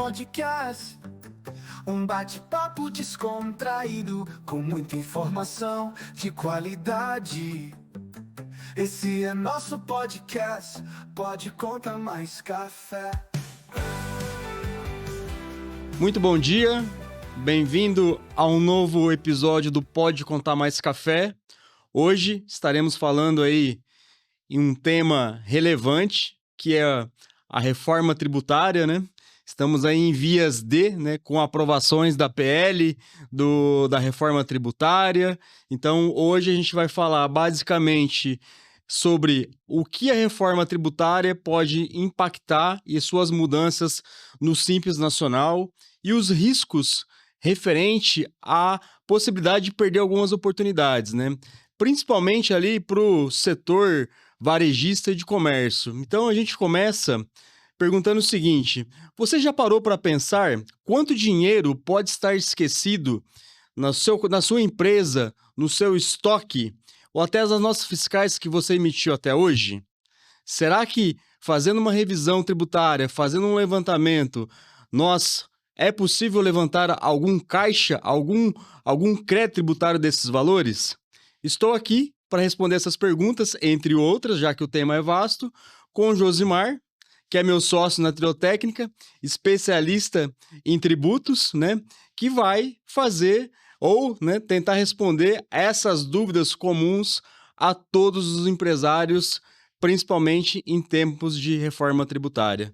Podcast. Um bate-papo descontraído com muita informação de qualidade. Esse é nosso podcast, Pode Contar Mais Café. Muito bom dia, bem-vindo a um novo episódio do Pode Contar Mais Café. Hoje estaremos falando aí em um tema relevante, que é a reforma tributária, né? Estamos aí em vias de, com aprovações da PL, da reforma tributária. Então, hoje a gente vai falar basicamente sobre o que a reforma tributária pode impactar e suas mudanças no Simples Nacional e os riscos referente à possibilidade de perder algumas oportunidades, né? Principalmente ali para o setor varejista e de comércio. Então, a gente começa perguntando o seguinte: você já parou para pensar quanto dinheiro pode estar esquecido na sua empresa, no seu estoque, ou até as notas fiscais que você emitiu até hoje? Será que, fazendo uma revisão tributária, fazendo um levantamento, é possível levantar algum caixa, algum crédito tributário desses valores? Estou aqui para responder essas perguntas, entre outras, já que o tema é vasto, com o Josimar, que é meu sócio na Triotécnica, especialista em tributos, né, que vai fazer ou tentar responder essas dúvidas comuns a todos os empresários, principalmente em tempos de reforma tributária.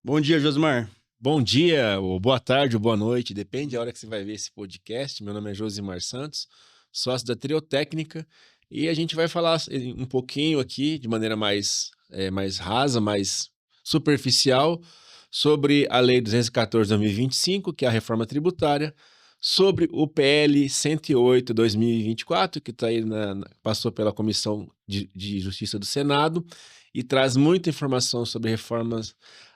Bom dia, Josimar. Bom dia, ou boa tarde, ou boa noite, depende da hora que você vai ver esse podcast. Meu nome é Josimar Santos, sócio da Triotécnica, e a gente vai falar um pouquinho aqui, de maneira mais rasa, mais superficial, sobre a Lei 214/2025, que é a reforma tributária, sobre o PL 108/2024, que passou pela Comissão de Justiça do Senado e traz muita informação sobre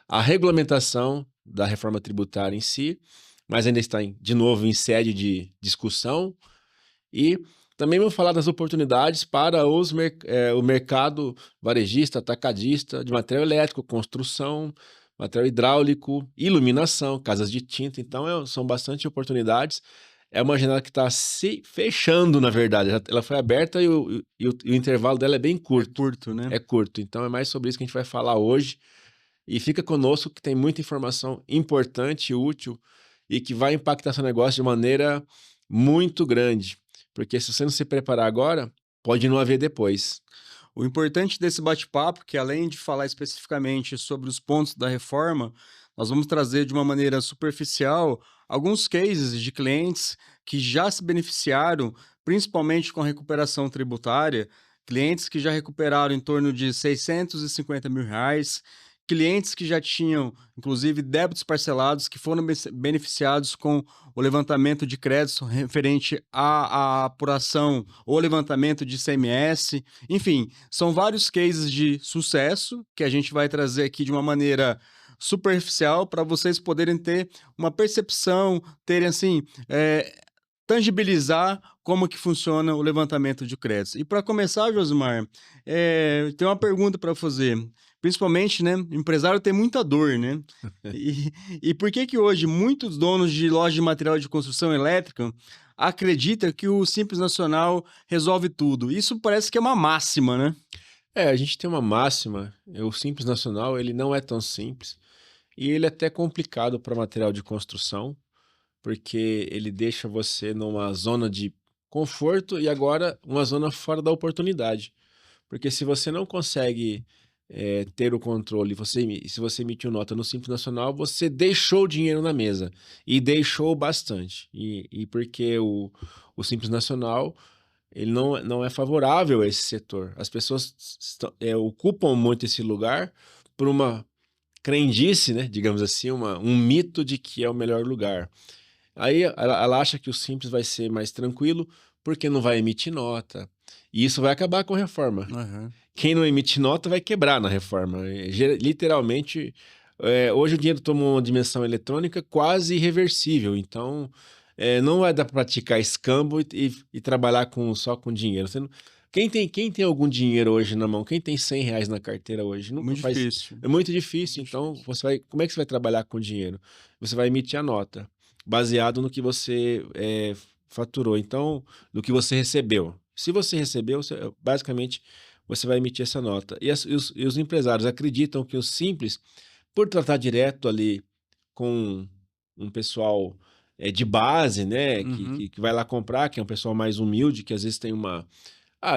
a regulamentação da reforma tributária em si, mas ainda está, de novo, em sede de discussão. E também vou falar das oportunidades para o mercado varejista, atacadista, de material elétrico, construção, material hidráulico, iluminação, casas de tinta. Então, são bastante oportunidades. É uma janela que está se fechando, na verdade. Ela foi aberta e o intervalo dela é bem curto. É curto, né? É curto. Então, é mais sobre isso que a gente vai falar hoje. E fica conosco que tem muita informação importante e útil e que vai impactar seu negócio de maneira muito grande. Porque se você não se preparar agora, pode não haver depois. O importante desse bate-papo, que além de falar especificamente sobre os pontos da reforma, nós vamos trazer de uma maneira superficial alguns cases de clientes que já se beneficiaram, principalmente com a recuperação tributária, clientes que já recuperaram em torno de R$650 mil, clientes que já tinham, inclusive, débitos parcelados que foram beneficiados com o levantamento de créditos referente à apuração ou levantamento de ICMS. Enfim, são vários cases de sucesso que a gente vai trazer aqui de uma maneira superficial para vocês poderem ter uma percepção, terem assim, tangibilizar como que funciona o levantamento de créditos. E para começar, Josimar, tem uma pergunta para fazer. Principalmente, o empresário tem muita dor, né? E por que hoje muitos donos de lojas de material de construção elétrica acreditam que o Simples Nacional resolve tudo? Isso parece que é uma máxima, né? A gente tem uma máxima. O Simples Nacional, ele não é tão simples. E ele é até complicado para material de construção, porque ele deixa você numa zona de conforto e agora uma zona fora da oportunidade. Porque se você não consegue ter o controle, se você emitiu nota no Simples Nacional, você deixou dinheiro na mesa, e deixou bastante. E porque o Simples Nacional, ele não é favorável a esse setor. As pessoas ocupam muito esse lugar por uma crendice, né, digamos assim, um mito de que é o melhor lugar. Aí ela acha que o Simples vai ser mais tranquilo porque não vai emitir nota. E isso vai acabar com a reforma. Uhum. Quem não emite nota vai quebrar na reforma. Literalmente, hoje o dinheiro toma uma dimensão eletrônica quase irreversível. Então, não vai dar para praticar escambo e trabalhar só com dinheiro. Quem tem algum dinheiro hoje na mão? Quem tem R$ 100 na carteira hoje? Muito difícil. É muito difícil. Então, como é que você vai trabalhar com dinheiro? Você vai emitir a nota, baseado no que você faturou. Então, do que você recebeu. Se você recebeu, basicamente, você vai emitir essa nota. E os empresários acreditam que o Simples, por tratar direto ali com um pessoal de base, né, que vai lá comprar, que é um pessoal mais humilde, que às vezes tem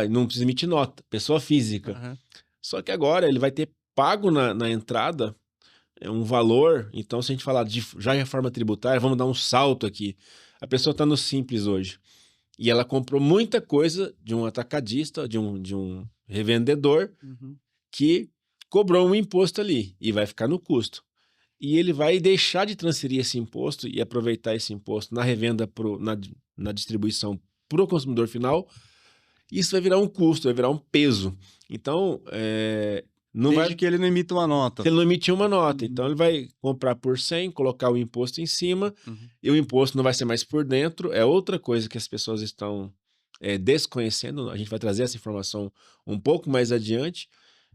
não precisa emitir nota, pessoa física. Só que agora ele vai ter pago na entrada um valor. Então, se a gente falar de já reforma tributária, vamos dar um salto aqui. A pessoa está no Simples hoje e ela comprou muita coisa de um atacadista, de um revendedor, que cobrou um imposto ali e vai ficar no custo. E ele vai deixar de transferir esse imposto e aproveitar esse imposto na revenda, na distribuição para o consumidor final. Isso vai virar um custo, vai virar um peso. Então, Desde que ele não emita uma nota. Se ele não emitir uma nota. Então, ele vai comprar por 100, colocar o imposto em cima, e o imposto não vai ser mais por dentro. É outra coisa que as pessoas estão desconhecendo. A gente vai trazer essa informação um pouco mais adiante.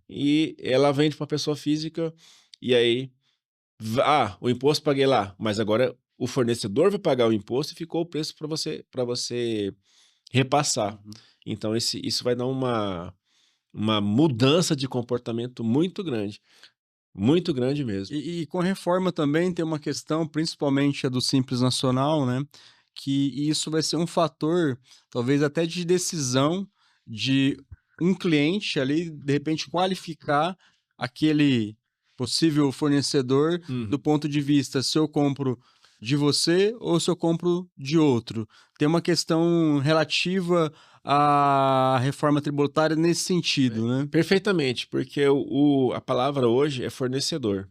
E ela vende para a pessoa física, e aí, o imposto paguei lá, mas agora o fornecedor vai pagar o imposto e ficou o preço para você repassar. Então, isso vai dar uma mudança de comportamento muito grande mesmo. E com a reforma também tem uma questão, principalmente a do Simples Nacional, né? Que isso vai ser um fator, talvez até de decisão de um cliente ali, de repente, qualificar aquele possível fornecedor do ponto de vista se eu compro de você ou se eu compro de outro. Tem uma questão relativa à reforma tributária nesse sentido, né? Perfeitamente, porque a palavra hoje é fornecedor.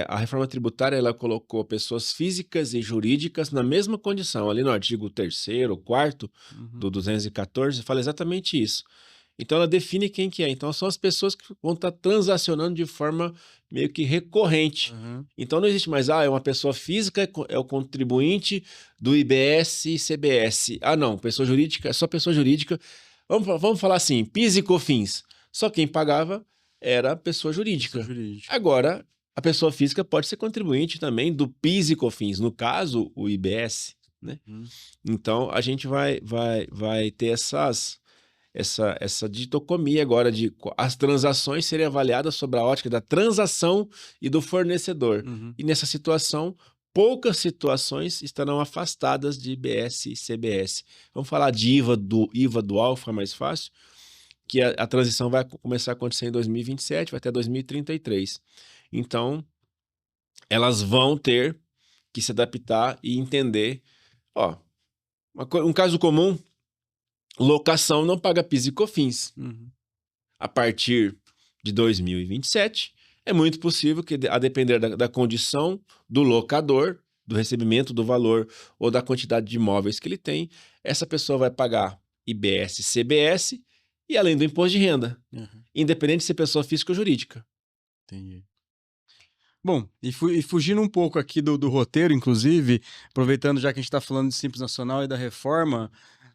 A reforma tributária ela colocou pessoas físicas e jurídicas na mesma condição. Ali no artigo 3º, 4º do 214, fala exatamente isso. Então, ela define quem que é. Então, são as pessoas que vão estar transacionando de forma meio que recorrente. Então, não existe mais, é uma pessoa física, é o contribuinte do IBS e CBS. Não, pessoa jurídica, é só pessoa jurídica. Vamos falar assim, PIS e COFINS. Só quem pagava era a pessoa jurídica. Agora, a pessoa física pode ser contribuinte também do PIS e COFINS. No caso, o IBS, né? Então, a gente vai ter essa dicotomia agora de as transações serem avaliadas sobre a ótica da transação e do fornecedor. E nessa situação, poucas situações estarão afastadas de IBS e CBS. Vamos falar de IVA dual, fica mais fácil, que a transição vai começar a acontecer em 2027, vai até 2033. Então, elas vão ter que se adaptar e entender. Um caso comum: locação não paga PIS e COFINS. A partir de 2027, é muito possível que, a depender da condição do locador, do recebimento do valor ou da quantidade de imóveis que ele tem, essa pessoa vai pagar IBS, CBS e além do imposto de renda, independente de ser pessoa física ou jurídica. Entendi. Bom, e fugindo um pouco aqui do roteiro, inclusive, aproveitando já que a gente está falando de Simples Nacional e da reforma,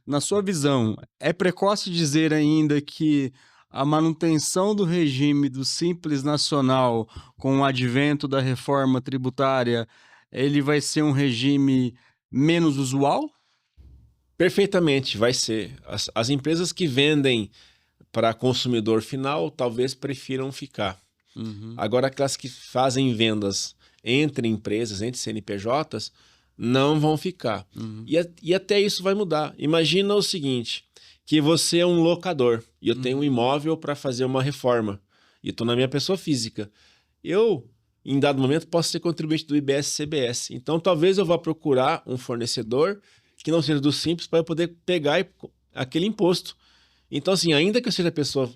na sua visão, é precoce dizer ainda que a manutenção do regime do Simples Nacional com o advento da reforma tributária, ele vai ser um regime menos usual? Perfeitamente, vai ser. As empresas que vendem para consumidor final talvez prefiram ficar. Agora, aquelas que fazem vendas entre empresas, entre CNPJs, não vão ficar. E até isso vai mudar. Imagina o seguinte, que você é um locador e eu tenho um imóvel para fazer uma reforma e estou na minha pessoa física. Eu, em dado momento, posso ser contribuinte do IBS-CBS. Então, talvez eu vá procurar um fornecedor que não seja do Simples para eu poder pegar aquele imposto. Então, assim, ainda que eu seja pessoa,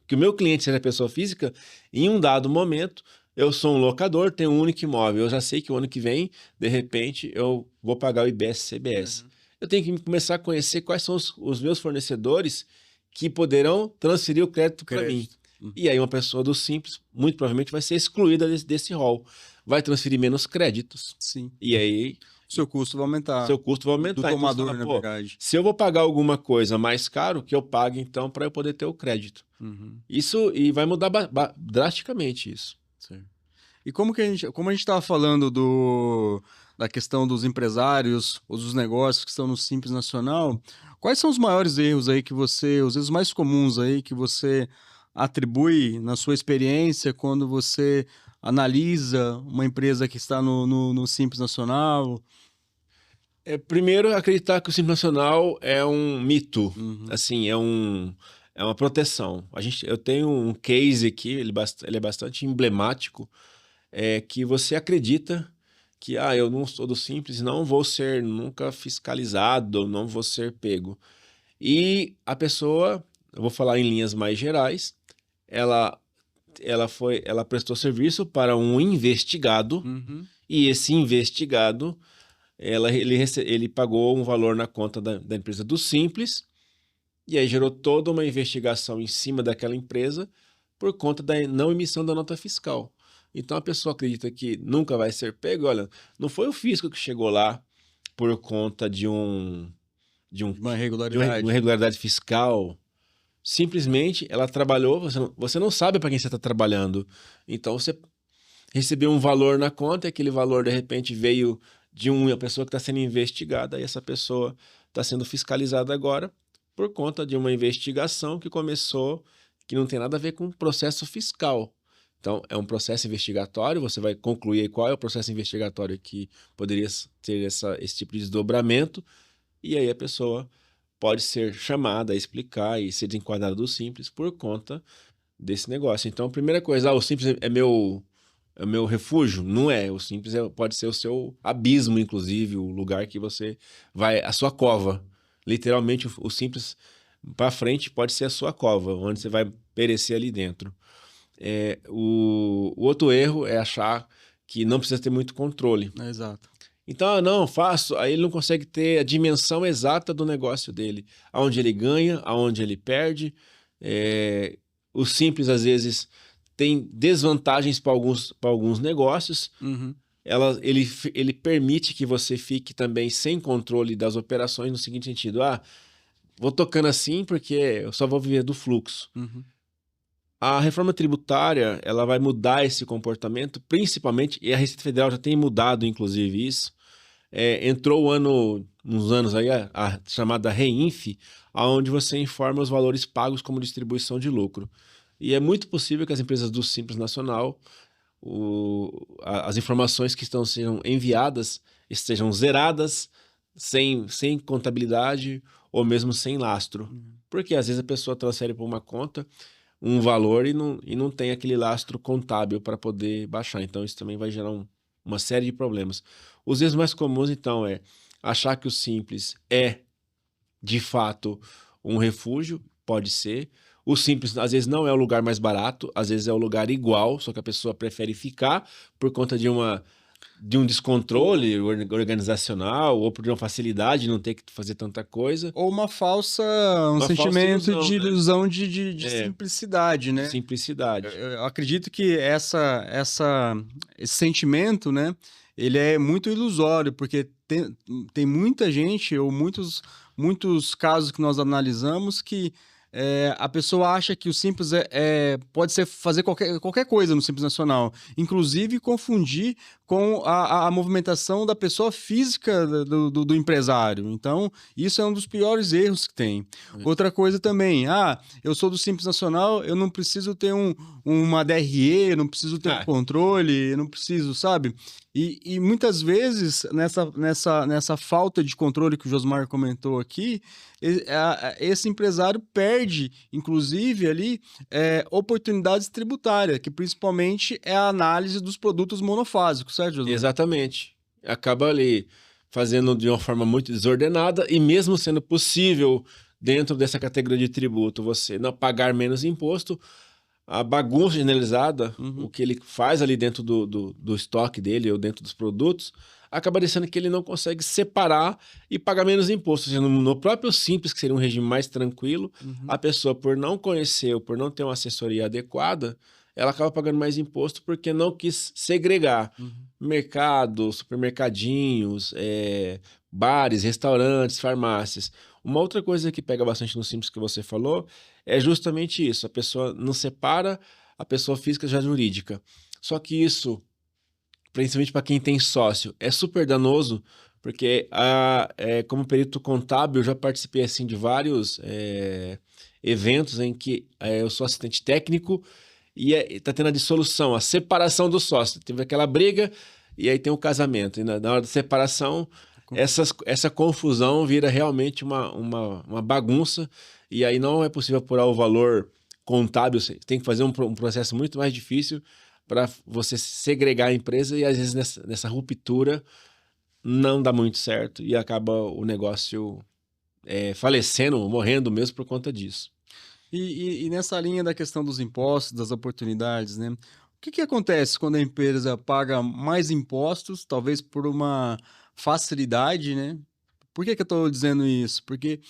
que o meu cliente seja pessoa física, em um dado momento, eu sou um locador, tenho um único imóvel. Eu já sei que o ano que vem, de repente, eu vou pagar o IBS-CBS. Eu tenho que começar a conhecer quais são os meus fornecedores que poderão transferir o crédito para mim. E aí uma pessoa do Simples, muito provavelmente, vai ser excluída desse rol. Vai transferir menos créditos. Sim. E aí Seu custo vai aumentar. Seu custo vai Do aumentar. tomador, Então, você na fala, pô, verdade. se eu vou pagar alguma coisa mais caro, que eu pague então para eu poder ter o crédito. Uhum. Isso e vai mudar drasticamente isso. Certo. E como a gente estava falando da questão dos empresários ou dos negócios que estão no Simples Nacional, quais são os maiores erros aí os erros mais comuns aí que você atribui na sua experiência quando você analisa uma empresa que está no Simples Nacional? Primeiro, acreditar que o Simples Nacional é um mito, Uhum. assim, é uma proteção. Eu tenho um case aqui, ele é bastante emblemático, que você acredita que eu não sou do Simples, não vou ser nunca fiscalizado, não vou ser pego. E a pessoa, eu vou falar em linhas mais gerais, ela prestou serviço para um investigado, Uhum. e esse investigado ele pagou um valor na conta da empresa do Simples, e aí gerou toda uma investigação em cima daquela empresa por conta da não emissão da nota fiscal. Então a pessoa acredita que nunca vai ser pego. Olha, não foi o fisco que chegou lá por conta de uma Uma irregularidade. irregularidade fiscal. Simplesmente ela trabalhou, você não sabe para quem você está trabalhando. Então você recebeu um valor na conta, e aquele valor de repente veio de uma pessoa que está sendo investigada, e essa pessoa está sendo fiscalizada agora por conta de uma investigação que começou, que não tem nada a ver com processo fiscal. Então, é um processo investigatório, você vai concluir aí qual é o processo investigatório que poderia ter esse tipo de desdobramento, e aí a pessoa pode ser chamada a explicar e ser desenquadrada do Simples por conta desse negócio. Então, a primeira coisa, o Simples é meu refúgio? Não é. O Simples pode ser o seu abismo, inclusive, o lugar que você vai, a sua cova. Literalmente, o Simples para frente pode ser a sua cova, onde você vai perecer ali dentro. O outro erro é achar que não precisa ter muito controle. Exato. Então, não, faço. Aí ele não consegue ter a dimensão exata do negócio dele. Aonde ele ganha, aonde ele perde. O Simples, às vezes, tem desvantagens para alguns negócios. Uhum. Ele permite que você fique também sem controle das operações, no seguinte sentido: vou tocando assim porque eu só vou viver do fluxo. Uhum. A reforma tributária, ela vai mudar esse comportamento, principalmente, e a Receita Federal já tem mudado, inclusive, isso. Entrou uns anos aí, a chamada REINF, onde você informa os valores pagos como distribuição de lucro. E é muito possível que as empresas do Simples Nacional, as informações que estão sendo enviadas estejam zeradas, sem contabilidade ou mesmo sem lastro. Porque às vezes a pessoa transfere para uma conta um valor e não tem aquele lastro contábil para poder baixar. Então isso também vai gerar uma série de problemas. Os erros mais comuns, então, é achar que o Simples é, de fato, um refúgio, pode ser. O Simples, às vezes, não é o lugar mais barato, às vezes é o lugar igual, só que a pessoa prefere ficar por conta de um descontrole organizacional ou por uma facilidade de não ter que fazer tanta coisa. Ou um sentimento ilusão, de né? ilusão de simplicidade, né? Simplicidade. Eu acredito que esse sentimento, né, ele é muito ilusório, porque tem muita gente, ou muitos casos que nós analisamos, que a pessoa acha que o Simples pode ser fazer qualquer coisa no Simples Nacional, inclusive confundir com a movimentação da pessoa física do empresário. Então, isso é um dos piores erros que tem. Outra coisa também, eu sou do Simples Nacional, eu não preciso ter uma DRE, eu não preciso ter um controle, eu não preciso, sabe? E muitas vezes, nessa falta de controle que o Josmar comentou aqui, esse empresário perde, inclusive, ali, oportunidades tributárias, que principalmente é a análise dos produtos monofásicos, certo, Josmar? Exatamente. Acaba ali fazendo de uma forma muito desordenada, e mesmo sendo possível, dentro dessa categoria de tributo, você não pagar menos imposto, a bagunça generalizada, o que ele faz ali dentro do estoque dele ou dentro dos produtos, acaba deixando que ele não consegue separar e pagar menos imposto. Ou seja, no próprio Simples, que seria um regime mais tranquilo, a pessoa, por não conhecer ou por não ter uma assessoria adequada, ela acaba pagando mais imposto porque não quis segregar Uhum. mercado, supermercadinhos, bares, restaurantes, farmácias. Uma outra coisa que pega bastante no Simples que você falou é justamente isso. A pessoa não separa a pessoa física já jurídica. Só que isso, principalmente para quem tem sócio, é super danoso, porque como perito contábil, eu já participei assim, de vários eventos em que eu sou assistente técnico e está tendo a dissolução, a separação do sócio. Teve aquela briga e aí tem o casamento. E na hora da separação, essa confusão vira realmente uma bagunça e aí não é possível apurar o valor contábil. Você tem que fazer um processo muito mais difícil para você segregar a empresa e às vezes nessa ruptura não dá muito certo e acaba o negócio falecendo, morrendo mesmo por conta disso. E nessa linha da questão dos impostos, das oportunidades, né? O que acontece quando a empresa paga mais impostos, talvez por uma facilidade, né? Por que eu estou dizendo isso? Porque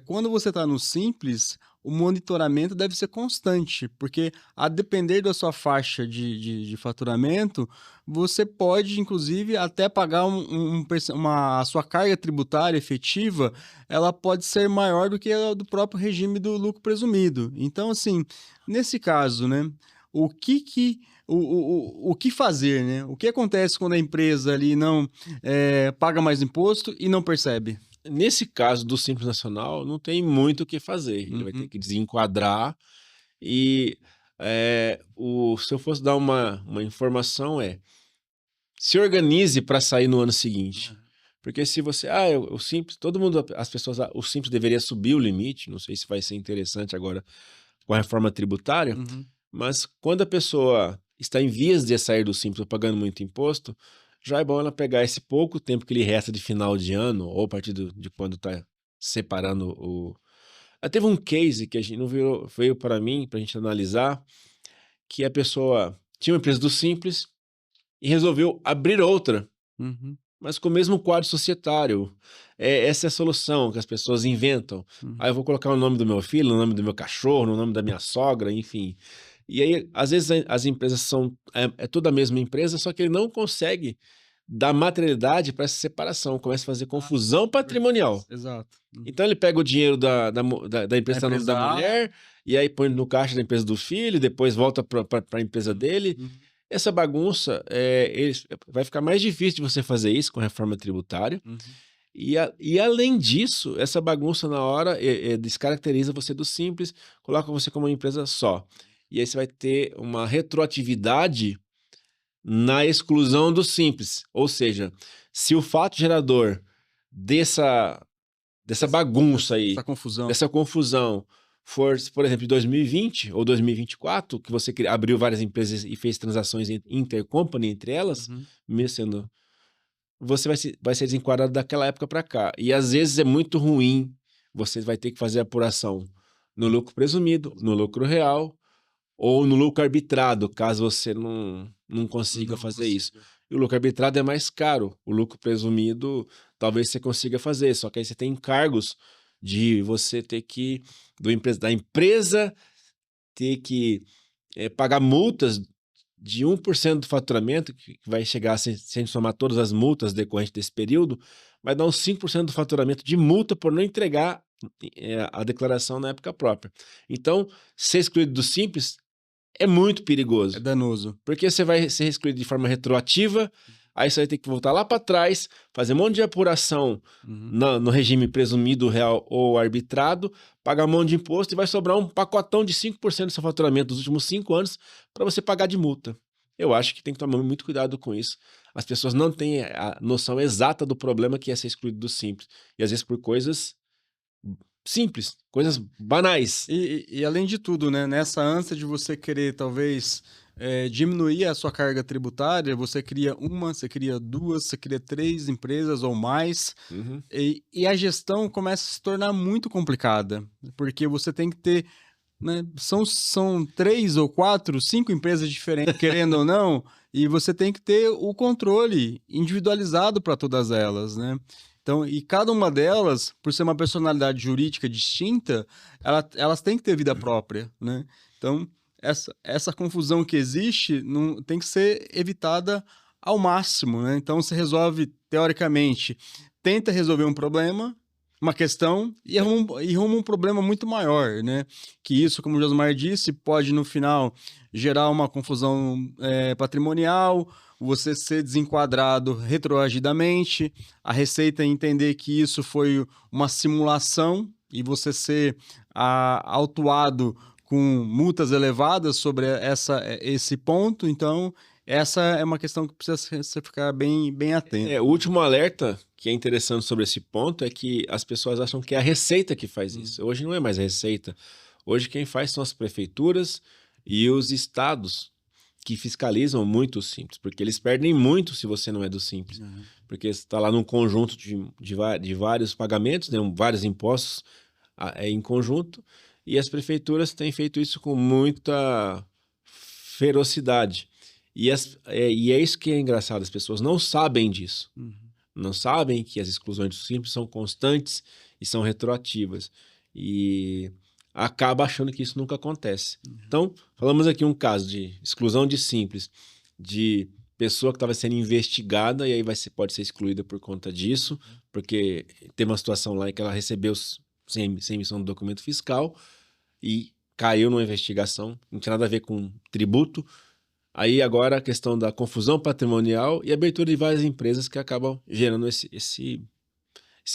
quando você está no Simples, o monitoramento deve ser constante, porque a depender da sua faixa de faturamento, você pode, inclusive, até pagar a sua carga tributária efetiva, ela pode ser maior do que a do próprio regime do lucro presumido. Então, assim, nesse caso, né, o que fazer, né? O que acontece quando a empresa ali não paga mais imposto e não percebe? Nesse caso do Simples Nacional, não tem muito o que fazer. Ele vai ter que desenquadrar e se eu fosse dar uma informação se organize para sair no ano seguinte. Porque se você, o Simples, todo mundo, as pessoas, o Simples deveria subir o limite, não sei se vai ser interessante agora com a reforma tributária, mas quando a pessoa está em vias de sair do Simples pagando muito imposto, já é bom ela pegar esse pouco tempo que lhe resta de final de ano, ou a partir de quando está separando o... Teve um case que a gente não veio para mim, para a gente analisar, que a pessoa tinha uma empresa do Simples e resolveu abrir outra, mas com o mesmo quadro societário. Essa é a solução que as pessoas inventam. Aí eu vou colocar o nome do meu filho, o nome do meu cachorro, o nome da minha sogra, enfim. E aí, às vezes, as empresas são toda a mesma empresa, só que ele não consegue dar materialidade para essa separação, começa a fazer confusão patrimonial. Exato. Então ele pega o dinheiro da empresa no nome da mulher, e aí põe no caixa da empresa do filho, depois volta para a empresa dele. Essa bagunça, vai ficar mais difícil de você fazer isso com a reforma tributária. E além disso, essa bagunça na hora descaracteriza você do Simples, coloca você como uma empresa só. E aí você vai ter uma retroatividade na exclusão do Simples. Ou seja, se o fato gerador dessa bagunça aí, dessa confusão, for, por exemplo, de 2020 ou 2024, que você abriu várias empresas e fez transações intercompany entre elas, mesmo sendo... Você vai ser desenquadrado daquela época para cá. E às vezes é muito ruim, você vai ter que fazer apuração no lucro presumido, no lucro real, ou no lucro arbitrado, caso você não consiga fazer isso. E o lucro arbitrado é mais caro. O lucro presumido, talvez você consiga fazer, só que aí você tem encargos de você ter que... da empresa ter que pagar multas de 1% do faturamento, que vai chegar, se a gente somar todas as multas decorrentes desse período, vai dar uns 5% do faturamento de multa por não entregar a declaração na época própria. Então, ser excluído do Simples é muito perigoso. É danoso. Porque você vai ser excluído de forma retroativa, aí você vai ter que voltar lá para trás, fazer um monte de apuração no regime presumido, real ou arbitrado, pagar um monte de imposto e vai sobrar um pacotão de 5% do seu faturamento dos últimos 5 anos para você pagar de multa. Eu acho que tem que tomar muito cuidado com isso. As pessoas não têm a noção exata do problema que é ser excluído do Simples. E às vezes por coisas simples, coisas banais. E além de tudo, né, nessa ânsia de você querer talvez diminuir a sua carga tributária, você cria você cria 2, você cria 3 empresas ou mais, e a gestão começa a se tornar muito complicada, porque você tem que ter, né, são 3 ou 4, 5 empresas diferentes, querendo ou não, e você tem que ter o controle individualizado para todas elas, né? Então, e cada uma delas, por ser uma personalidade jurídica distinta, elas têm que ter vida própria, né? Então, essa confusão que existe tem que ser evitada ao máximo, né? Então, você resolve, teoricamente, tenta resolver um problema, uma questão, e arruma um problema muito maior, né? Que isso, como o Josmar disse, pode, no final, gerar uma confusão patrimonial, você ser desenquadrado retroagidamente, a Receita entender que isso foi uma simulação e você ser autuado com multas elevadas sobre esse ponto. Então, essa é uma questão que precisa você ficar bem atento. O último alerta que é interessante sobre esse ponto é que as pessoas acham que é a Receita que faz isso. Hoje não é mais a Receita. Hoje quem faz são as prefeituras e os estados que fiscalizam muito o Simples, porque eles perdem muito se você não é do Simples. Porque você está lá num conjunto de vários pagamentos, né, vários impostos em conjunto, e as prefeituras têm feito isso com muita ferocidade. E é isso que é engraçado, as pessoas não sabem disso. Não sabem que as exclusões do Simples são constantes e são retroativas. E acaba achando que isso nunca acontece. Então, falamos aqui um caso de exclusão de Simples, de pessoa que estava sendo investigada e aí pode ser excluída por conta disso, porque tem uma situação lá em que ela recebeu sem emissão do documento fiscal e caiu numa investigação, não tinha nada a ver com tributo. Aí agora a questão da confusão patrimonial e a abertura de várias empresas que acabam gerando esse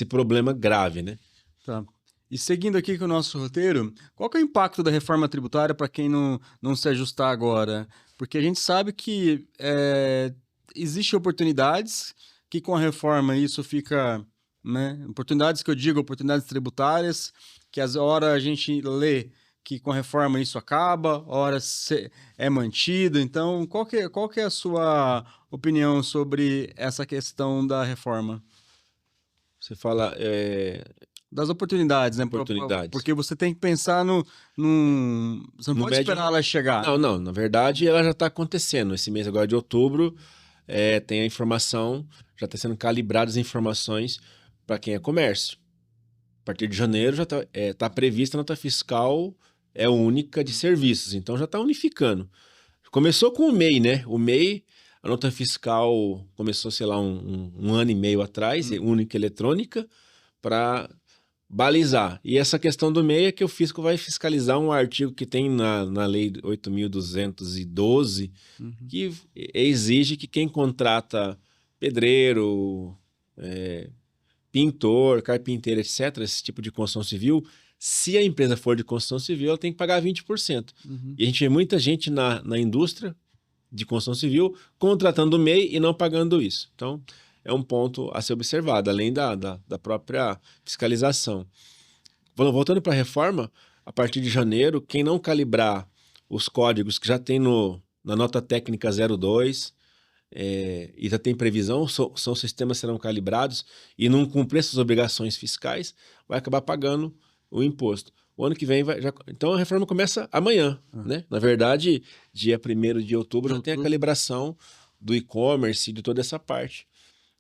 problema grave, né? Tá. E seguindo aqui com o nosso roteiro, qual que é o impacto da reforma tributária para quem não se ajustar agora? Porque a gente sabe que existem oportunidades que com a reforma isso fica, né? Oportunidades que eu digo, oportunidades tributárias, que às horas a gente lê que com a reforma isso acaba, horas é mantido. Então, qual que é a sua opinião sobre essa questão da reforma? Você fala... Das oportunidades, né? Oportunidades. Porque você tem que pensar você não pode esperar ela chegar. Não. Na verdade, ela já está acontecendo. Esse mês agora de outubro, tem a informação, já está sendo calibradas as informações para quem é comércio. A partir de janeiro já está prevista a nota fiscal única de serviços. Então já está unificando. Começou com o MEI, né? O MEI, a nota fiscal começou, sei lá, um ano e meio atrás, única eletrônica, para balizar. E essa questão do MEI é que o fisco vai fiscalizar um artigo que tem na Lei 8.212, que exige que quem contrata pedreiro, pintor, carpinteiro, etc., esse tipo de construção civil, se a empresa for de construção civil, ela tem que pagar 20%. E a gente vê muita gente na indústria de construção civil contratando o MEI e não pagando isso. Então, é um ponto a ser observado, além da própria fiscalização. Voltando para a reforma, a partir de janeiro, quem não calibrar os códigos que já tem na nota técnica 02 e já tem previsão, são sistemas serão calibrados e não cumprir essas obrigações fiscais, vai acabar pagando o imposto. O ano que vem então a reforma começa amanhã, né? Na verdade, dia 1º de outubro já tem a calibração do e-commerce e de toda essa parte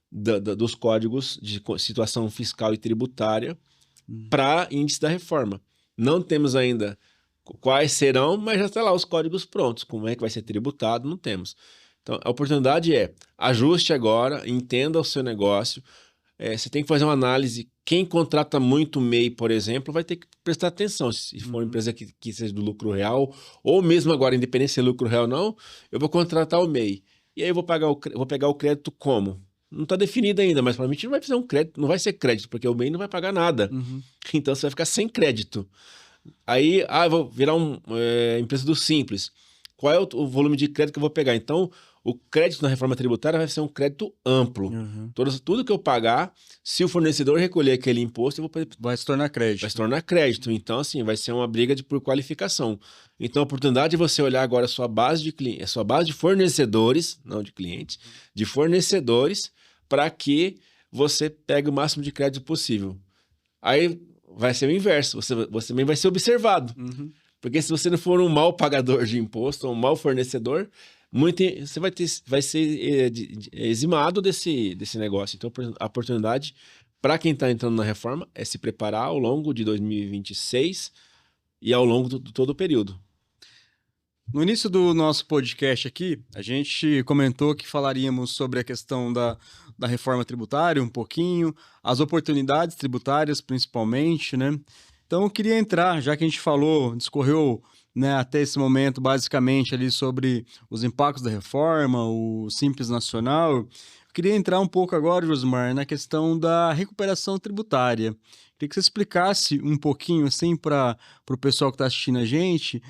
dos códigos de situação fiscal e tributária para índice da reforma. Não temos ainda quais serão, mas já está lá os códigos prontos. Como é que vai ser tributado, não temos. Então, a oportunidade ajuste agora, entenda o seu negócio. Você tem que fazer uma análise. Quem contrata muito MEI, por exemplo, vai ter que prestar atenção. Se for uma empresa que seja do lucro real, ou mesmo agora, independente se é lucro real ou não, eu vou contratar o MEI. E aí eu vou pegar o crédito como? Não está definido ainda, mas provavelmente não vai fazer um crédito, não vai ser crédito, porque o MEI não vai pagar nada. Então você vai ficar sem crédito. Aí, eu vou virar uma empresa do Simples. Qual é o volume de crédito que eu vou pegar? Então, o crédito na reforma tributária vai ser um crédito amplo. Tudo que eu pagar, se o fornecedor recolher aquele imposto, eu vou poder... Vai se tornar crédito. Vai se tornar crédito. Então, assim, vai ser uma briga por qualificação. Então, a oportunidade de você olhar agora a sua base de fornecedores, não de clientes, de fornecedores, para que você pegue o máximo de crédito possível. Aí vai ser o inverso, você também vai ser observado. Porque se você não for um mau pagador de imposto, ou um mau fornecedor, você vai ser eximado desse negócio. Então, a oportunidade para quem está entrando na reforma é se preparar ao longo de 2026 e ao longo de todo o período. No início do nosso podcast aqui, a gente comentou que falaríamos sobre a questão da reforma tributária um pouquinho, as oportunidades tributárias principalmente, né? Então eu queria entrar, já que a gente falou, discorreu, né, até esse momento basicamente ali sobre os impactos da reforma, o Simples Nacional, eu queria entrar um pouco agora, Josmar, na questão da recuperação tributária. Queria que você explicasse um pouquinho, assim, para o pessoal que está assistindo a gente,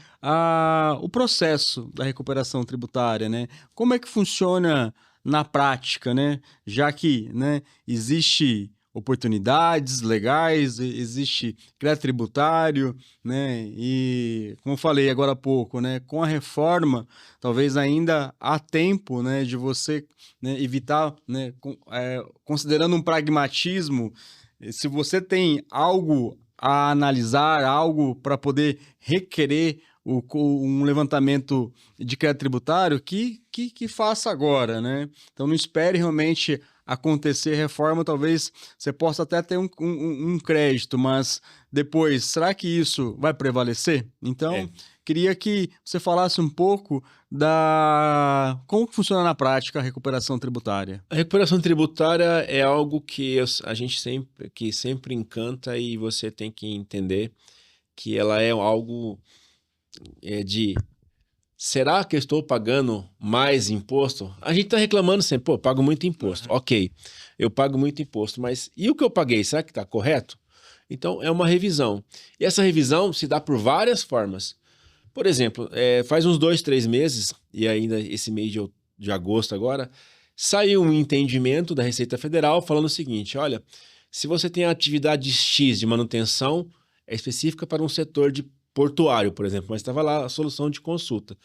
o processo da recuperação tributária, né? Como é que funciona na prática, né? Já que, né, existe oportunidades legais, existe crédito tributário, né? E, como eu falei agora há pouco, né, com a reforma, talvez ainda há tempo, né, de você, né, evitar, né, considerando um pragmatismo, se você tem algo a analisar, algo para poder requerer um levantamento de crédito tributário, que faça agora, né? Então não espere realmente acontecer reforma, talvez você possa até ter um crédito, mas depois, será que isso vai prevalecer? Então, queria que você falasse um pouco da como funciona na prática a recuperação tributária. A recuperação tributária é algo que a gente sempre encanta e você tem que entender que ela é algo de... Será que eu estou pagando mais imposto? A gente está reclamando sempre, pô, pago muito imposto. Ok, eu pago muito imposto, mas e o que eu paguei? Será que está correto? Então, é uma revisão. E essa revisão se dá por várias formas. Por exemplo, faz uns 2, 3 meses, e ainda esse mês de agosto agora, saiu um entendimento da Receita Federal falando o seguinte, olha, se você tem a atividade X de manutenção, é específica para um setor de portuário, por exemplo, mas estava lá a solução de consulta.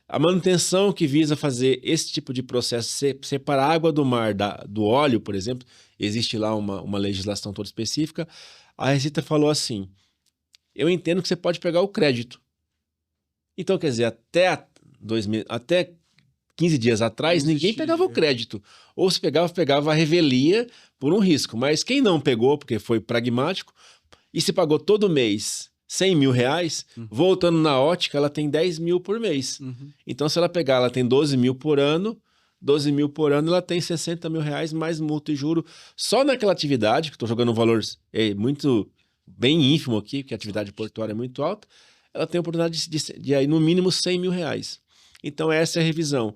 A manutenção que visa fazer esse tipo de processo, separar a água do mar do óleo, por exemplo, existe lá uma legislação toda específica, a Receita falou assim, eu entendo que você pode pegar o crédito. Então, quer dizer, até 15 dias atrás, ninguém pegava o crédito. Ou se pegava a revelia por um risco. Mas quem não pegou, porque foi pragmático, e se pagou todo mês 100 mil reais, voltando na ótica, ela tem 10 mil por mês. Então, se ela pegar, ela tem 12 mil por ano, ela tem 60 mil reais mais multa e juro. Só naquela atividade, que estou jogando um valor muito bem ínfimo aqui, porque a atividade portuária é muito alta, ela tem a oportunidade de aí, no mínimo, 100 mil reais. Então, essa é a revisão.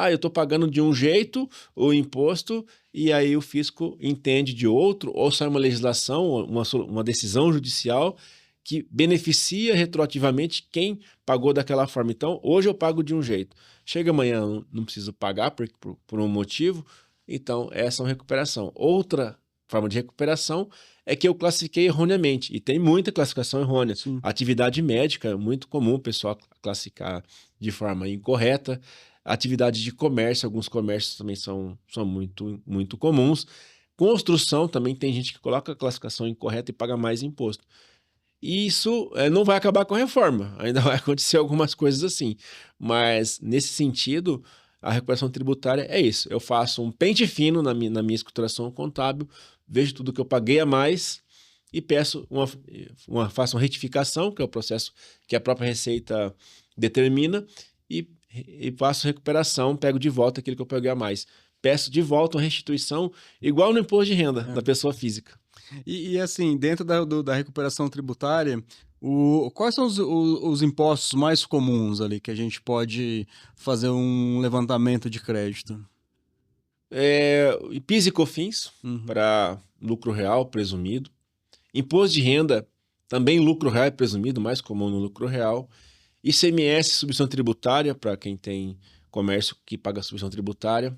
Eu estou pagando de um jeito o imposto e aí o fisco entende de outro, ou sai uma legislação, uma decisão judicial que beneficia retroativamente quem pagou daquela forma. Então, hoje eu pago de um jeito. Chega amanhã, não preciso pagar por um motivo, então essa é uma recuperação. Outra forma de recuperação é que eu classifiquei erroneamente, e tem muita classificação errônea. Sim. Atividade médica é muito comum o pessoal classificar de forma incorreta. Atividade de comércio, alguns comércios também são muito, muito comuns. Construção também tem gente que coloca a classificação incorreta e paga mais imposto. E isso não vai acabar com a reforma, ainda vai acontecer algumas coisas assim. Mas, nesse sentido, a recuperação tributária é isso. Eu faço um pente fino na minha escrituração contábil, vejo tudo que eu paguei a mais e peço faço uma retificação, que é o processo que a própria Receita determina, e faço recuperação, pego de volta aquilo que eu paguei a mais. Peço de volta uma restituição igual no imposto de renda da pessoa física. E assim, dentro da recuperação tributária, quais são os impostos mais comuns ali que a gente pode fazer um levantamento de crédito? PIS e COFINS, para lucro real presumido. Imposto de renda, também lucro real é presumido, mais comum no lucro real. ICMS, subvenção tributária, para quem tem comércio que paga subvenção tributária.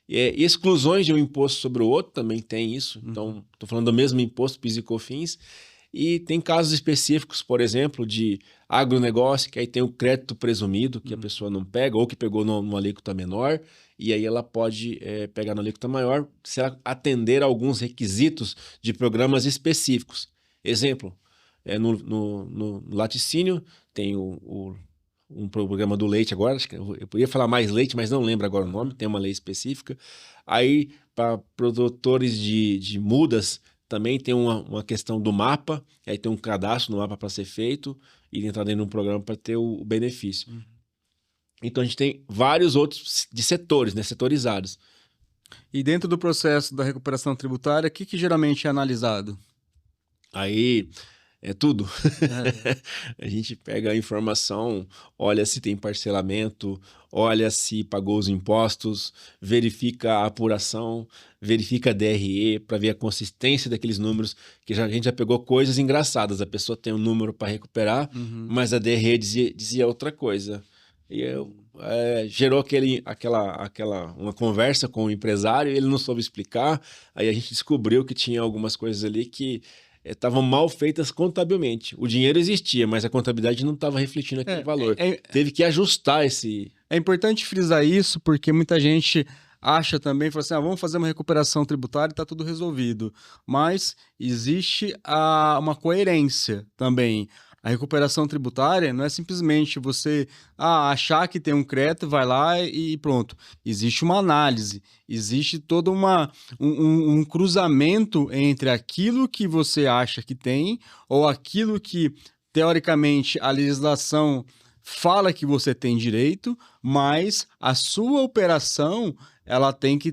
Exclusões de um imposto sobre o outro, também tem isso. Então, estou falando do mesmo imposto, PIS e COFINS. E tem casos específicos, por exemplo, de agronegócio, que aí tem o crédito presumido, que a pessoa não pega, ou que pegou numa alíquota menor, e aí ela pode pegar na alíquota maior se ela atender a alguns requisitos de programas específicos. Exemplo, no laticínio tem um programa do leite agora, acho que eu podia falar mais leite, mas não lembro agora o nome, tem uma lei específica. Aí, para produtores de mudas, também tem uma questão do mapa, aí tem um cadastro no mapa para ser feito e entrar dentro de um programa para ter o benefício. Então a gente tem vários outros de setores, né, setorizados. E dentro do processo da recuperação tributária, o que geralmente é analisado? Aí é tudo. É. A gente pega a informação, olha se tem parcelamento, olha se pagou os impostos, verifica a apuração, verifica a DRE para ver a consistência daqueles números, que a gente já pegou coisas engraçadas. A pessoa tem um número para recuperar, mas a DRE dizia outra coisa. E gerou uma conversa com o empresário, ele não soube explicar, aí a gente descobriu que tinha algumas coisas ali que estavam mal feitas contabilmente. O dinheiro existia, mas a contabilidade não estava refletindo aquele valor. Teve que ajustar esse... É importante frisar isso, porque muita gente acha também, fala assim, vamos fazer uma recuperação tributária e está tudo resolvido. Mas existe uma coerência também. A recuperação tributária não é simplesmente você achar que tem um crédito, vai lá e pronto. Existe uma análise, existe todo um cruzamento entre aquilo que você acha que tem ou aquilo que, teoricamente, a legislação fala que você tem direito, mas a sua operação ela tem que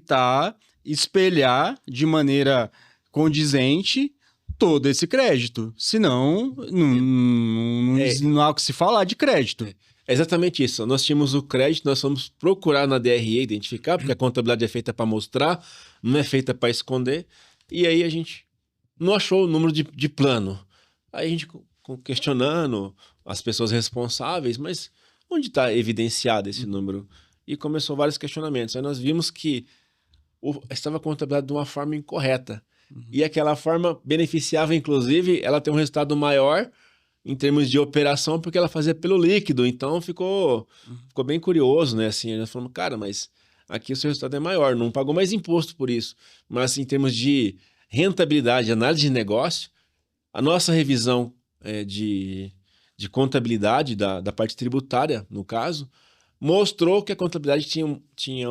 espelhar de maneira condizente todo esse crédito. Senão, não há o que se falar de crédito. É exatamente isso. Nós tínhamos o crédito, nós fomos procurar na DRE identificar, porque a contabilidade é feita para mostrar, não é feita para esconder. E aí a gente não achou o número de plano. Aí a gente questionando as pessoas responsáveis, mas onde está evidenciado esse número? E começou vários questionamentos. Aí nós vimos que estava contabilizado de uma forma incorreta. E aquela forma beneficiava, inclusive, ela ter um resultado maior em termos de operação, porque ela fazia pelo líquido. Então ficou bem curioso, né? Assim, nós falamos, cara, mas aqui o seu resultado é maior, não pagou mais imposto por isso. Mas em termos de rentabilidade, análise de negócio, a nossa revisão de contabilidade da parte tributária, no caso, mostrou que a contabilidade tinha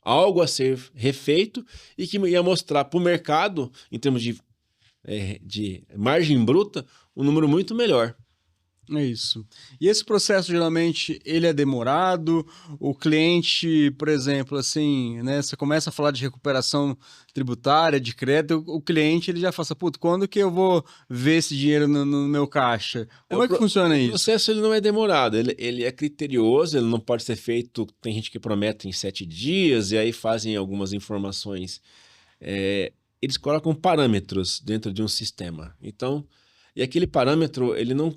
algo a ser refeito e que ia mostrar para o mercado, em termos de margem bruta, um número muito melhor. É isso. E esse processo, geralmente, ele é demorado? O cliente, por exemplo, assim, né? Você começa a falar de recuperação tributária, de crédito, o cliente, ele já fala assim, puto, quando que eu vou ver esse dinheiro no meu caixa? Como é que funciona isso? O processo ele não é demorado, ele é criterioso, ele não pode ser feito, tem gente que promete em 7 dias, e aí fazem algumas informações. Eles colocam parâmetros dentro de um sistema. Então, e aquele parâmetro, ele não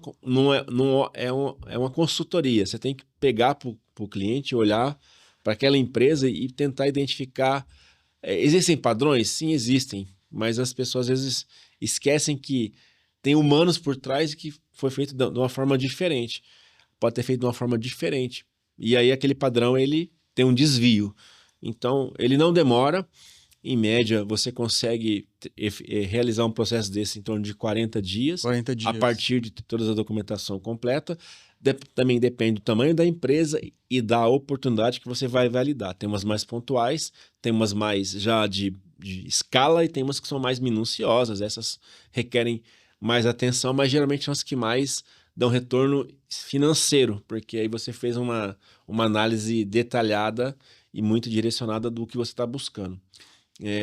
é uma consultoria. Você tem que pegar para o cliente, olhar para aquela empresa e tentar identificar. Existem padrões? Sim, existem. Mas as pessoas, às vezes, esquecem que tem humanos por trás e que foi feito de uma forma diferente. Pode ter feito de uma forma diferente. E aí, aquele padrão, ele tem um desvio. Então, ele não demora. Em média, você consegue realizar um processo desse em torno de 40 dias. 40 dias. A partir de toda a documentação completa. Também depende do tamanho da empresa e da oportunidade que você vai validar. Tem umas mais pontuais, tem umas mais já de escala e tem umas que são mais minuciosas. Essas requerem mais atenção, mas geralmente são as que mais dão retorno financeiro, porque aí você fez uma análise detalhada e muito direcionada do que você está buscando.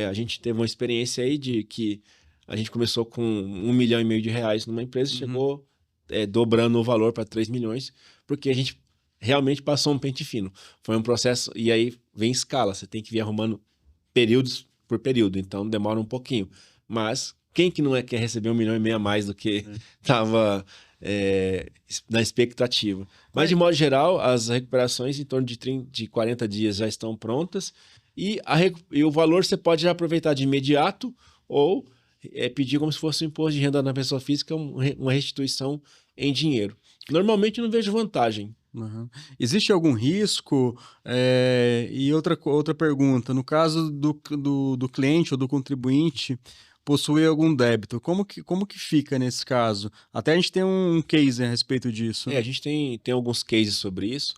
A gente teve uma experiência aí de que a gente começou com R$1,5 milhão numa empresa, chegou dobrando o valor para 3 milhões, porque a gente realmente passou um pente fino. Foi um processo, e aí vem escala, você tem que vir arrumando períodos por período, então demora um pouquinho. Mas quem que não quer receber R$1,5 milhão a mais do que estava na expectativa? Mas, de modo geral, as recuperações em torno de 40 dias já estão prontas, e o valor você pode já aproveitar de imediato ou pedir como se fosse um imposto de renda na pessoa física, uma restituição em dinheiro. Normalmente não vejo vantagem. Uhum. Existe algum risco? E outra pergunta, no caso do cliente ou do contribuinte possuir algum débito, como que fica nesse caso? Até a gente tem um case a respeito disso. A gente tem alguns cases sobre isso.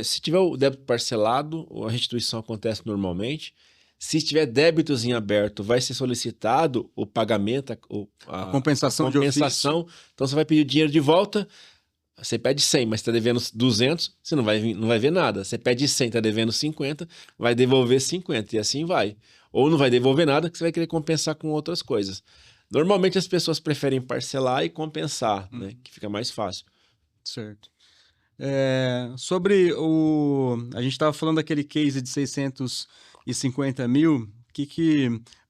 Se tiver o débito parcelado, a restituição acontece normalmente. Se tiver débitos em aberto, vai ser solicitado o pagamento, a compensação de ofício. Então você vai pedir o dinheiro de volta. Você pede 100, mas está devendo 200, você não vai ver nada. Você pede 100, está devendo 50, vai devolver 50 e assim vai. Ou não vai devolver nada, que você vai querer compensar com outras coisas. Normalmente as pessoas preferem parcelar e compensar, né? Que fica mais fácil. Certo. Sobre a gente estava falando daquele case de 650 mil,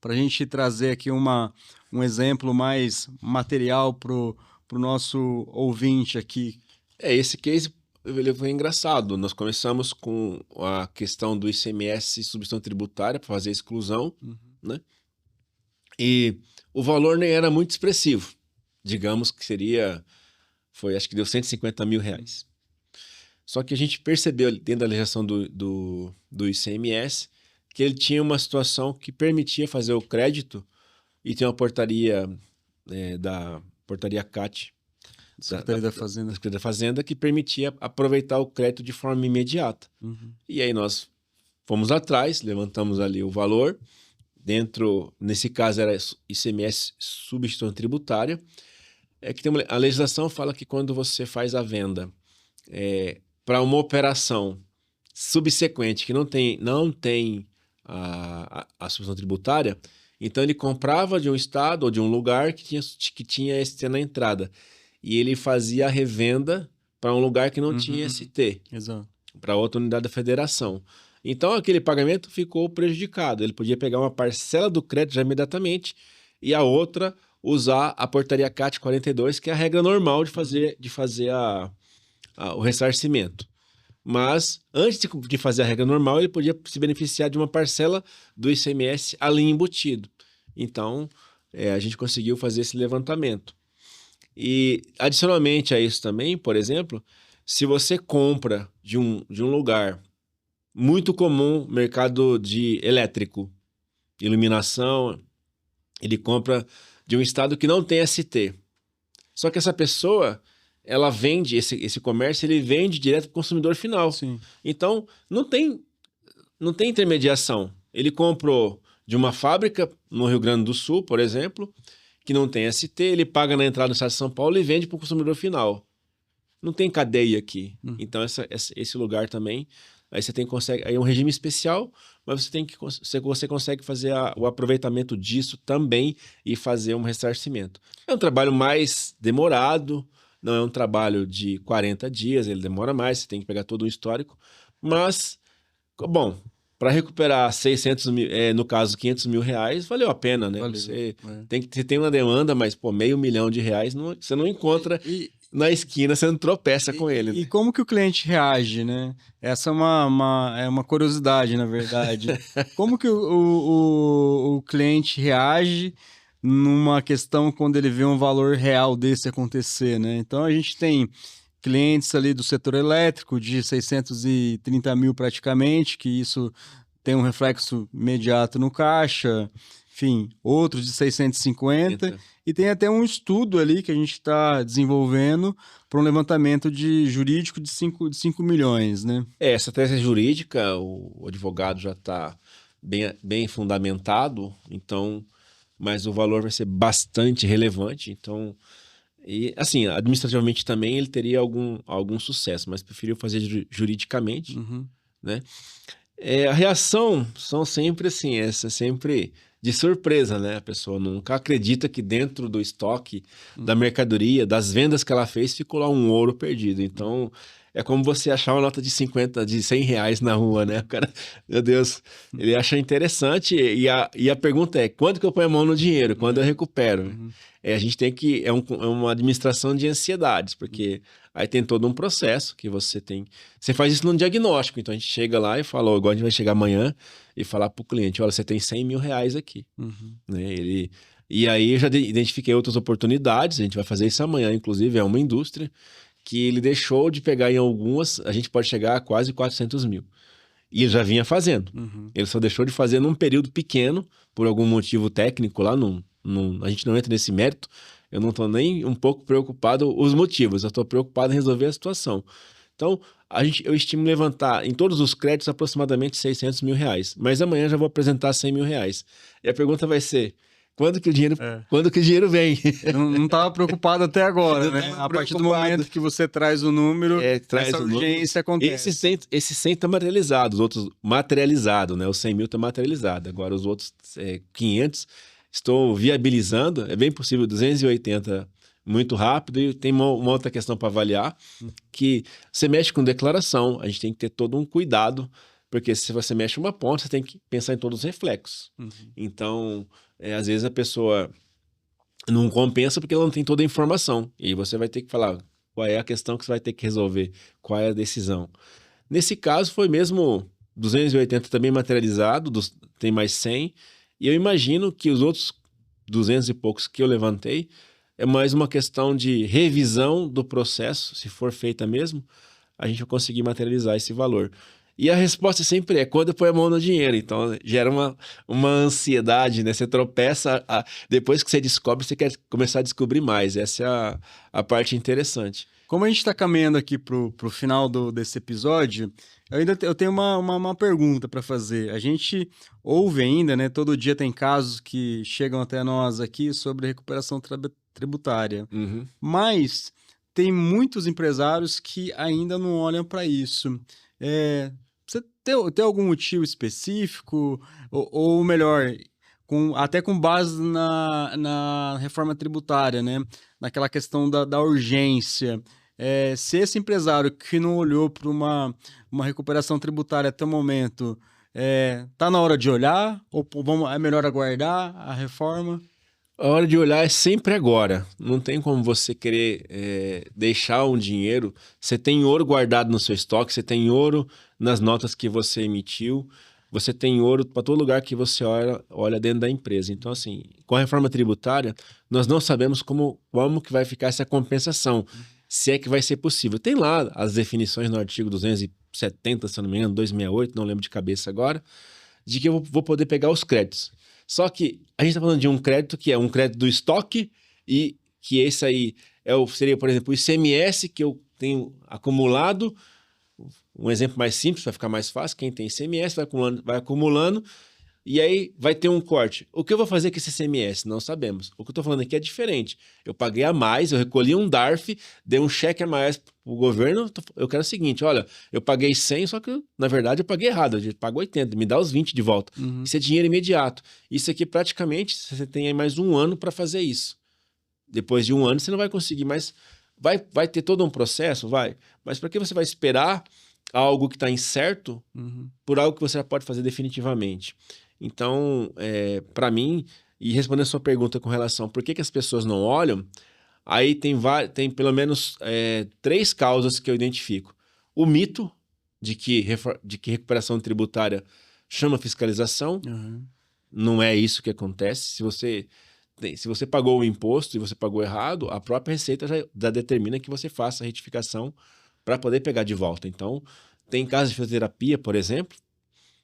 para a gente trazer aqui um exemplo mais material para o nosso ouvinte aqui. Esse case ele foi engraçado. Nós começamos com a questão do ICMS substituição tributária para fazer a exclusão, né? E o valor nem era muito expressivo. Digamos que acho que deu 150 mil reais. Só que a gente percebeu dentro da legislação do ICMS que ele tinha uma situação que permitia fazer o crédito e tem uma portaria da portaria CAT, Secretaria da Fazenda. Da Secretaria da Fazenda, que permitia aproveitar o crédito de forma imediata. E aí nós fomos atrás, levantamos ali o valor, nesse caso era ICMS substituição tributária, que a legislação fala que quando você faz a venda para uma operação subsequente que não tem a substituição tributária, então ele comprava de um estado ou de um lugar que tinha ST na entrada e ele fazia a revenda para um lugar que não tinha ST, para outra unidade da federação. Então aquele pagamento ficou prejudicado. Ele podia pegar uma parcela do crédito já imediatamente e a outra usar a portaria CAT 42, que é a regra normal de fazer o ressarcimento. Mas, antes de fazer a regra normal, ele podia se beneficiar de uma parcela do ICMS ali embutido. Então, a gente conseguiu fazer esse levantamento. E, adicionalmente a isso também, por exemplo, se você compra de um lugar muito comum, mercado de elétrico, iluminação, ele compra de um estado que não tem ST. Só que essa pessoa, ela vende, esse comércio, ele vende direto para o consumidor final. Sim. Então, não tem intermediação. Ele comprou de uma fábrica no Rio Grande do Sul, por exemplo, que não tem ST, ele paga na entrada do estado de São Paulo e vende para o consumidor final. Não tem cadeia aqui. Então, esse lugar também, aí aí é um regime especial, mas você consegue fazer o aproveitamento disso também e fazer um ressarcimento. É um trabalho mais demorado, não é um trabalho de 40 dias, ele demora mais, você tem que pegar todo o histórico, mas, bom, para recuperar 600 mil, no caso 500 mil reais, valeu a pena, né? Você tem uma demanda, mas, pô, R$500 mil você não encontra na esquina, você não tropeça com ele. E como que o cliente reage, né? Essa é uma curiosidade, na verdade. Como que o cliente reage numa questão quando ele vê um valor real desse acontecer, né? Então, a gente tem clientes ali do setor elétrico de 630 mil praticamente, que isso tem um reflexo imediato no caixa, enfim, outros de 650, e tem até um estudo ali que a gente está desenvolvendo para um levantamento jurídico de 5 milhões, né? Essa tese jurídica, o advogado já está bem fundamentado, então, mas o valor vai ser bastante relevante, então, e assim, administrativamente também ele teria algum sucesso, mas preferiu fazer juridicamente, né? A reação são sempre assim, sempre de surpresa, né? A pessoa nunca acredita que dentro do estoque da mercadoria, das vendas que ela fez, ficou lá um ouro perdido. Então, é como você achar uma nota de 100 reais na rua, né? O cara, meu Deus, ele acha interessante e a pergunta é, quando que eu ponho a mão no dinheiro? Quando eu recupero? A gente tem que... É uma administração de ansiedades, porque aí tem todo um processo que você tem... Você faz isso num diagnóstico, então a gente chega lá e fala, igual a gente vai chegar amanhã e falar pro cliente, olha, você tem 100 mil reais aqui. Né? E aí eu já identifiquei outras oportunidades, a gente vai fazer isso amanhã, inclusive, é uma indústria que ele deixou de pegar em algumas, a gente pode chegar a quase 400 mil. E ele já vinha fazendo. Ele só deixou de fazer num período pequeno, por algum motivo técnico lá, a gente não entra nesse mérito, eu não estou nem um pouco preocupado os motivos, eu estou preocupado em resolver a situação. Então, eu estimo levantar em todos os créditos aproximadamente 600 mil reais, mas amanhã já vou apresentar 100 mil reais. E a pergunta vai ser, quando que o dinheiro vem? Não estava preocupado até agora, Não né? tava A partir do preocupado. momento que você traz o número, Traz essa o número. urgência acontece. Esse 100 tá materializado, os outros materializado, né? Os 100 mil tá materializado. Agora os outros 500 estou viabilizando. É bem possível 280 muito rápido. E tem uma outra questão para avaliar, que você mexe com declaração, a gente tem que ter todo um cuidado, porque se você mexe uma ponta, você tem que pensar em todos os reflexos. Então, às vezes a pessoa não compensa porque ela não tem toda a informação. E você vai ter que falar qual é a questão que você vai ter que resolver, qual é a decisão. Nesse caso, foi mesmo 280 também materializado, tem mais 100. E eu imagino que os outros 200 e poucos que eu levantei é mais uma questão de revisão do processo, se for feita mesmo, a gente vai conseguir materializar esse valor. E a resposta sempre é quando põe a mão no dinheiro. Então, gera uma ansiedade, né? Você tropeça, depois que você descobre, você quer começar a descobrir mais. Essa é a parte interessante. Como a gente está caminhando aqui pro final desse episódio, eu tenho uma pergunta para fazer. A gente ouve ainda, né? Todo dia tem casos que chegam até nós aqui sobre recuperação tributária. Mas tem muitos empresários que ainda não olham para isso. Você tem algum motivo específico? Ou melhor, até com base na reforma tributária, né? Naquela questão da urgência. Se esse empresário que não olhou para uma recuperação tributária até o momento, tá na hora de olhar? Ou é melhor aguardar a reforma? A hora de olhar é sempre agora. Não tem como você querer deixar um dinheiro. Você tem ouro guardado no seu estoque, você tem ouro nas notas que você emitiu, você tem ouro para todo lugar que você olha dentro da empresa. Então, assim, com a reforma tributária, nós não sabemos como que vai ficar essa compensação, se é que vai ser possível. Tem lá as definições no artigo 270, se não me engano, 268, não lembro de cabeça agora, de que eu vou poder pegar os créditos. Só que a gente está falando de um crédito que é um crédito do estoque e que esse aí seria, por exemplo, o ICMS que eu tenho acumulado. Um exemplo mais simples, para ficar mais fácil, quem tem ICMS vai acumulando e aí vai ter um corte. O que eu vou fazer com esse ICMS? Não sabemos. O que eu estou falando aqui é diferente. Eu paguei a mais, eu recolhi um DARF, dei um cheque a mais para o governo, eu quero o seguinte, olha, eu paguei 100, só que na verdade eu paguei errado, eu pago 80, me dá os 20 de volta. Isso é dinheiro imediato. Isso aqui praticamente, você tem aí mais um ano para fazer isso. Depois de um ano você não vai conseguir mais, vai ter todo um processo, vai, mas para que você vai esperar algo que está incerto por algo que você já pode fazer definitivamente? Então, para mim, e respondendo a sua pergunta com relação a por que as pessoas não olham, aí tem pelo menos 3 causas que eu identifico. O mito de que recuperação tributária chama fiscalização. Não é isso que acontece. Se você pagou o imposto e você pagou errado, a própria Receita já determina que você faça a retificação para poder pegar de volta. Então, tem casos de fisioterapia, por exemplo,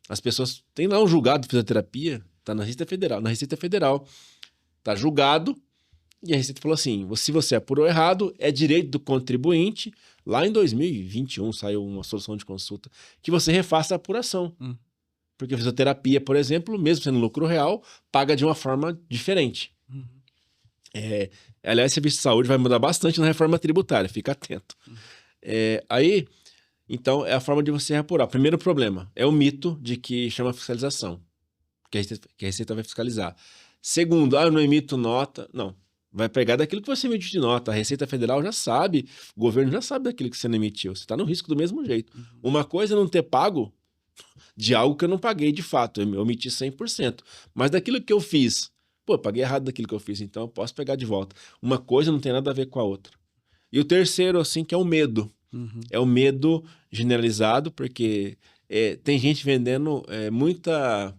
as pessoas têm lá um julgado de fisioterapia, está na Receita Federal, está julgado, e a Receita falou assim, se você apurou errado, é direito do contribuinte, lá em 2021 saiu uma solução de consulta, que você refaça a apuração. Porque a fisioterapia, por exemplo, mesmo sendo lucro real, paga de uma forma diferente. Aliás, serviço de saúde vai mudar bastante na reforma tributária, fica atento. Então, é a forma de você apurar. Primeiro problema é o mito de que chama fiscalização, que a Receita vai fiscalizar. Segundo, eu não emito nota. Não, vai pegar daquilo que você emitiu de nota. A Receita Federal já sabe, o governo já sabe daquilo que você não emitiu. Você está no risco do mesmo jeito. Uma coisa é não ter pago de algo que eu não paguei de fato, eu omiti 100%. Mas daquilo que eu fiz, eu paguei errado daquilo que eu fiz, então eu posso pegar de volta. Uma coisa não tem nada a ver com a outra. E o terceiro, assim, que é o medo. É o medo generalizado, porque tem gente vendendo muita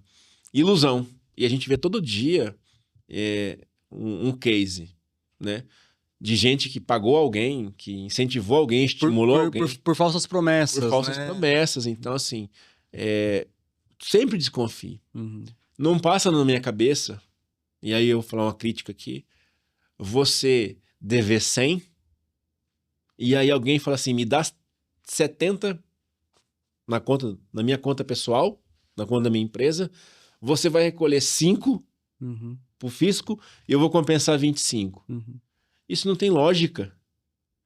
ilusão. E a gente vê todo dia um case, né? De gente que pagou alguém, que incentivou alguém, estimulou alguém. Por falsas promessas. Por falsas promessas. Então, assim, sempre desconfie. Não passa na minha cabeça, e aí eu vou falar uma crítica aqui, você dever 100, e aí alguém fala assim, me dá 70 na minha conta pessoal, na conta da minha empresa, você vai recolher 5 pro fisco e eu vou compensar 25. Isso não tem lógica.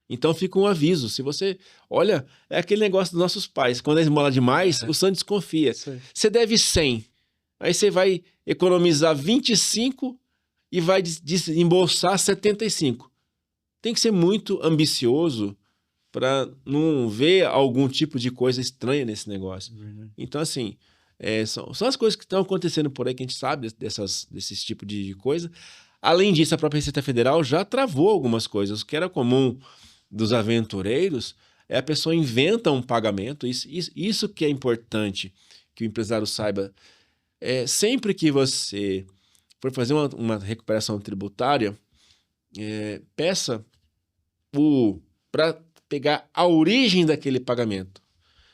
Então fica um aviso. Se você... Olha, é aquele negócio dos nossos pais. Quando eles esmola demais, o santo desconfia. Você deve 100. Aí você vai economizar 25 e vai desembolsar 75. Tem que ser muito ambicioso para não ver algum tipo de coisa estranha nesse negócio. Então, assim, são as coisas que estão acontecendo por aí que a gente sabe desses tipos de coisa. Além disso, a própria Receita Federal já travou algumas coisas. O que era comum dos aventureiros é a pessoa inventa um pagamento. Isso que é importante que o empresário saiba. Sempre que você for fazer uma recuperação tributária, peça para pegar a origem daquele pagamento.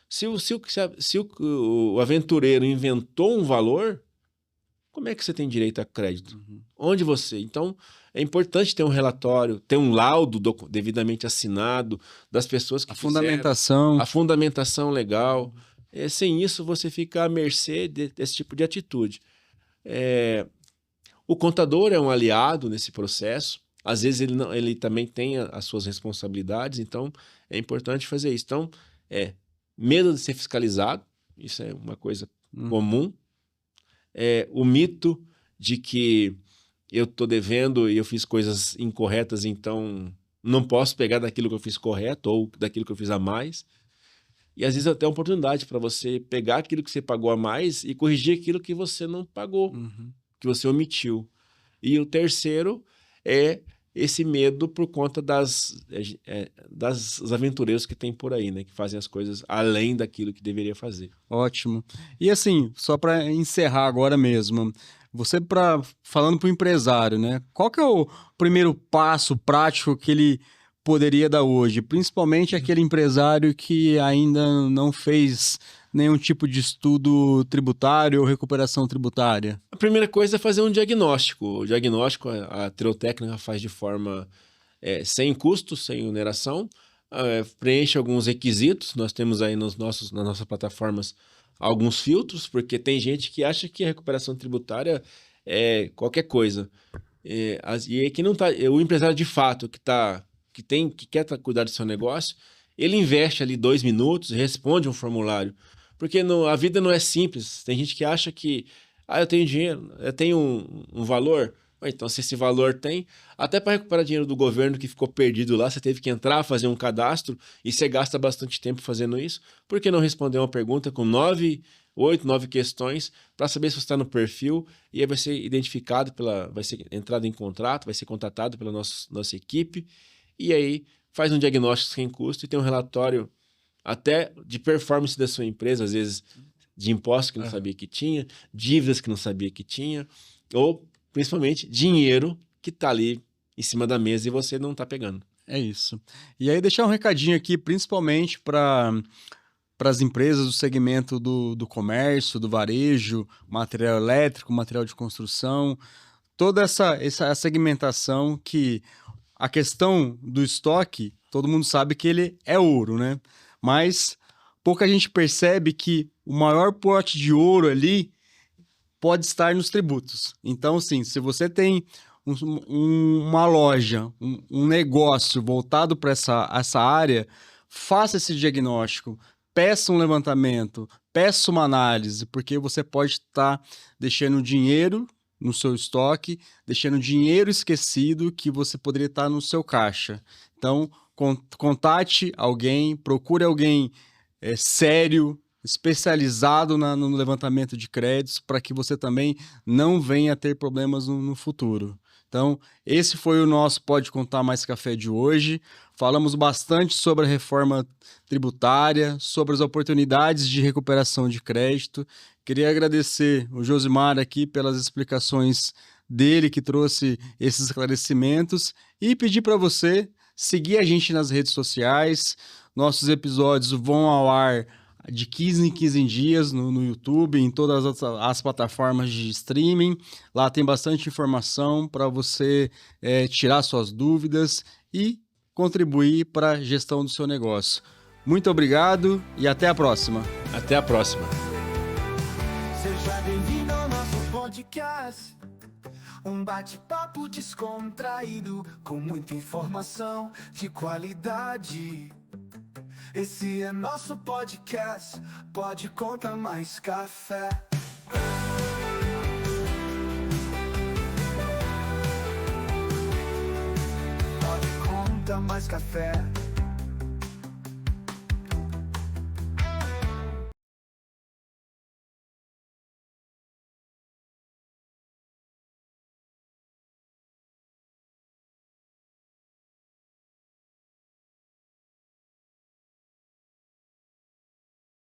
Se o aventureiro inventou um valor, como é que você tem direito a crédito? Onde você? Então, é importante ter um relatório, ter um laudo devidamente assinado das pessoas que fundamentação. A fundamentação legal. Sem isso, você fica à mercê desse tipo de atitude. O contador é um aliado nesse processo. Às vezes ele também tem as suas responsabilidades, então é importante fazer isso. Então, medo de ser fiscalizado, isso é uma coisa comum. O mito de que eu estou devendo e eu fiz coisas incorretas, então não posso pegar daquilo que eu fiz correto ou daquilo que eu fiz a mais. E às vezes até uma oportunidade para você pegar aquilo que você pagou a mais e corrigir aquilo que você não pagou, que você omitiu. E o terceiro é esse medo por conta das aventureiros que tem por aí, né? Que fazem as coisas além daquilo que deveria fazer. Ótimo. E assim, só para encerrar agora mesmo, você falando para o empresário, né? Qual que é o primeiro passo prático que ele poderia dar hoje? Principalmente aquele empresário que ainda não fez nenhum tipo de estudo tributário ou recuperação tributária. A primeira coisa é fazer um diagnóstico. O diagnóstico a Trilotécnica faz de forma sem custo, sem oneração, preenche alguns requisitos. Nós temos aí nas nossas plataformas alguns filtros, porque tem gente que acha que a recuperação tributária é qualquer coisa. E que não tá, o empresário de fato que quer cuidar do seu negócio, ele investe ali 2 minutos, responde um formulário. Porque a vida não é simples. Tem gente que acha que eu tenho dinheiro, eu tenho um valor. Então, se esse valor tem, até para recuperar dinheiro do governo que ficou perdido lá, você teve que entrar, fazer um cadastro e você gasta bastante tempo fazendo isso. Por que não responder uma pergunta com 8, 9 questões para saber se você está no perfil e aí vai ser identificado vai ser entrado em contrato, vai ser contatado pela nossa equipe e aí faz um diagnóstico sem custo e tem um relatório até de performance da sua empresa, às vezes de impostos que não sabia que tinha, dívidas que não sabia que tinha, ou principalmente dinheiro que está ali em cima da mesa e você não está pegando. É isso. E aí deixar um recadinho aqui, principalmente para as empresas do segmento do comércio, do varejo, material elétrico, material de construção, toda essa segmentação que a questão do estoque, todo mundo sabe que ele é ouro, né? Mas pouca gente percebe que o maior pote de ouro ali pode estar nos tributos. Então, sim, se você tem uma loja, um negócio voltado para essa área, faça esse diagnóstico, peça um levantamento, peça uma análise, porque você pode estar deixando dinheiro no seu estoque, deixando dinheiro esquecido que você poderia estar no seu caixa. Então, contate alguém, procure alguém sério, especializado no levantamento de créditos, para que você também não venha a ter problemas no futuro. Então, esse foi o nosso Pode Contar Mais Café de hoje. Falamos bastante sobre a reforma tributária, sobre as oportunidades de recuperação de crédito. Queria agradecer o Josimar aqui pelas explicações dele, que trouxe esses esclarecimentos, e pedir para você seguir a gente nas redes sociais. Nossos episódios vão ao ar de 15 em 15 dias no YouTube, em todas as plataformas de streaming. Lá tem bastante informação para você tirar suas dúvidas e contribuir para a gestão do seu negócio. Muito obrigado e até a próxima. Até a próxima. Seja bem-vindo ao nosso podcast. Um bate-papo descontraído, com muita informação de qualidade. Esse é nosso podcast, Pode Contar Mais Café. Pode Contar Mais Café.